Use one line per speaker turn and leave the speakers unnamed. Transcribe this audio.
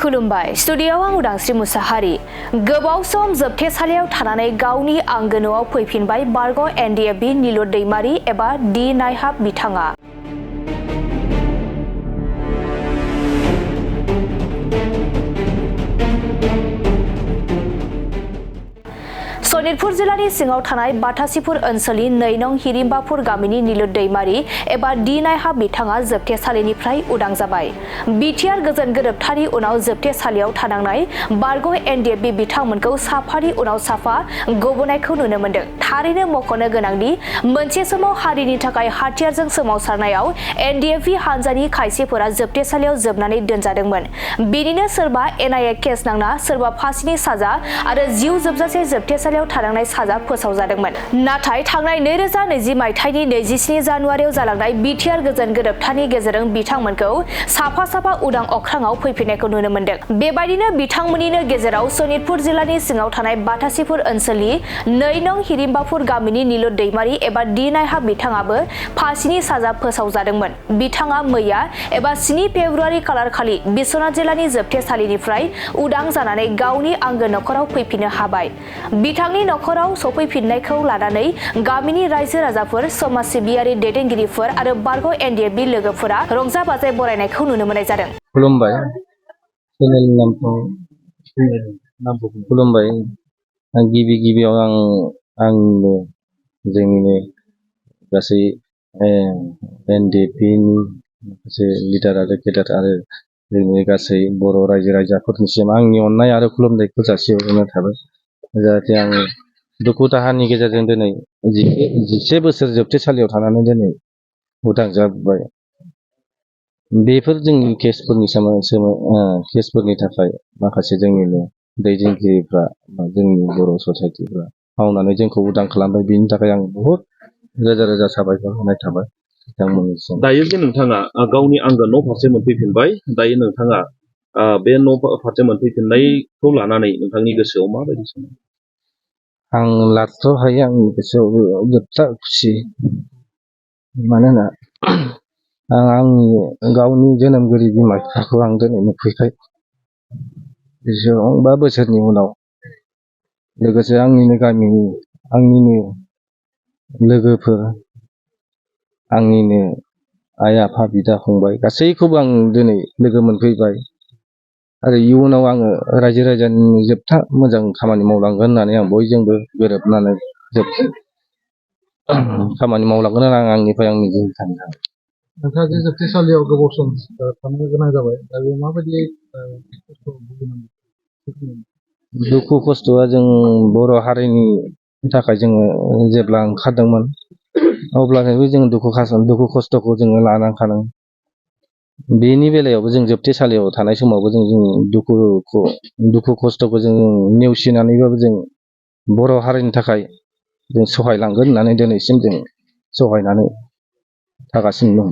खुलुमबाय स्टुडियोआव आं उदांस्रि मुसाहारि गोबाव सम जोबथेसालियाव थानानै गावनि आंगो न'आव फैफिनबाय बारग' एनडीएफबी नीलद दैमारी एबा डी नायहाब बिथाङा। सनितपुर जिल्लानि सिङाव थानाय बाटासीपुर ओनसोलनि 2 नं हिरिम्बापुर गामिनि नीलद दैमारी एबा डी नायहाब बिथाङा जोबथेसालिनिफ्राय उदां जाबाय। बिटिआर गोजोन गोरोबथानि उनाव जोबथेसालियाव थानांनाय बारग' एनडीएफबी बिथांमोनखौ साफानि उनाव साफा गबोनायखौ नुनो मोन्दों। थारैनो मख'नो गोनांदि मोनसे समाव हारिनि थाखाय हाथियारजों सोमावसारनायाव एनडीएफबी हानजानि खायसेफोरा जोबथेसालियाव जोबनानै दोनजादोंमोन। बेनिनो सोरबा एनआईए केस नांना सोरबा फासिनि साजा आरो जिउ जोबजासे जोबथेसालियाव थानांनाय साजा फोसावजादोंमोन। नाथाय थांनाय 2020 मायथाइनि 27 जानुवारियाव जालांनाय बिटिआर गोजोन गोरोबथानि गेजेरजों बिथांमोनखौ साफा साफा उदां अख्राङाव फैफिननायखौ नुनो मोन्दों। बेबायदिनो बिथांमोननिनो गेजेराव सनितपुर जिल्लानि सिङाव थानाय बाटासीपुर ओनसोलनि 2 नं हिरिम्बापुर गामिनि नीलद दैमारी एबा डी नायहाब बिथाङाबो फासिनि साजा फोसावजादोंमोन। बिथाङा मैया एबा 7 फेब्रुवारि खालारखालि बिश्वनाथ जिल्लानि जोबथेसालिनिफ्राय उदां जानानै गावनि आंगो नखराव फैफिननो हाबाय। बिथांनि नखराव सफैफिननायखौ लानानै गामिनि रायजो राजाफोर, समाज सिबियारि दैदेनगिरिफोर आरो बारग' एनडीएफबी लोगोफोरा रंजा बाजायै बरायनायखौ नुनो मोननाय जादों।
खुलुमबाय चेनेलनि नामखौ खुलुमबाय। गिबियाव आंनो जोंनिनो गासै एनडीएफबीनि माखासे लिडार आरो केडार आरो जोंनि गासै बर' रायजो राजाफोरनिसिम आंनि अननाय आरो खुलुमनायखौ जासिहरनाय थाबाय। जाहाथे आं दुखु दाहानि गेजेरजों दिनै 11 बोसोर जोबथेसालियाव थानानै दिनै उदां जाबाय। बेफोर जोंनि केसफोरनि थाखाय माखासे जोंनिनो दैदेनगिरिफ्रा जोंनि बर' ससाइटिफ्रा मावनानै जोंखौ उदां खालामबाय। बेनि थाखाय आं बहुद रोजा रोजा साबायखर होनाय थाबाय बिथांमोननिसिम।
दायो जे नोंथाङा गावनि आंगो न' फारसे मोनफैफिनबाय, दायो नोंथाङा बे न' फारसे मोनफैफिननायखौ लानानै नोंथांनि गोसोआव माबायदि सानो?
आं लाथ्र' हायो आंनि गोसोआव जोबथा खुसि। मानोना आं आंनि गावनि जोनोमगिरि बिमा बिफाखौ आं दिनै नुफैबाय 5 बोसोरनि उनाव। लोगोसे आंनिनो गामिनि, आंनिनो लोगोफोर, आंनिनो आइ आफा बिदा फंबाय गासैखौबो आं दिनै लोगो मोनफैबाय। आरो इयुनाव आङो रायजो राजानि जोबथा मोजां खामानि मावलांगोन होननानै आं बयजोंबो गोरोबनानै खामानि मावलांगोन होननानै आंनिफ्राय आं मिजिं थायो।
नोंथाङा जे जोबथेसालियाव गोबाव सम थानो गोनां जाबाय, दा बे माबायदि
दुखु खस्थ'आ जों बर' हारिनि थाखाय जोङो जेब्ला ओंखारदोंमोन अब्लानिफ्रायबो जों दुखु खस्थ'खौ जोङो लानांखादों। बेनि बेलायावबो जों जोबथेसालियाव थानाय समावबो जों दुखु खस्थ'खौ जों नेवसिनानैबाबो जों बर' हारिनि थाखाय जों सहायलांगोन होननानै दिनैसिम जों सहायनानै थागासिनो दं।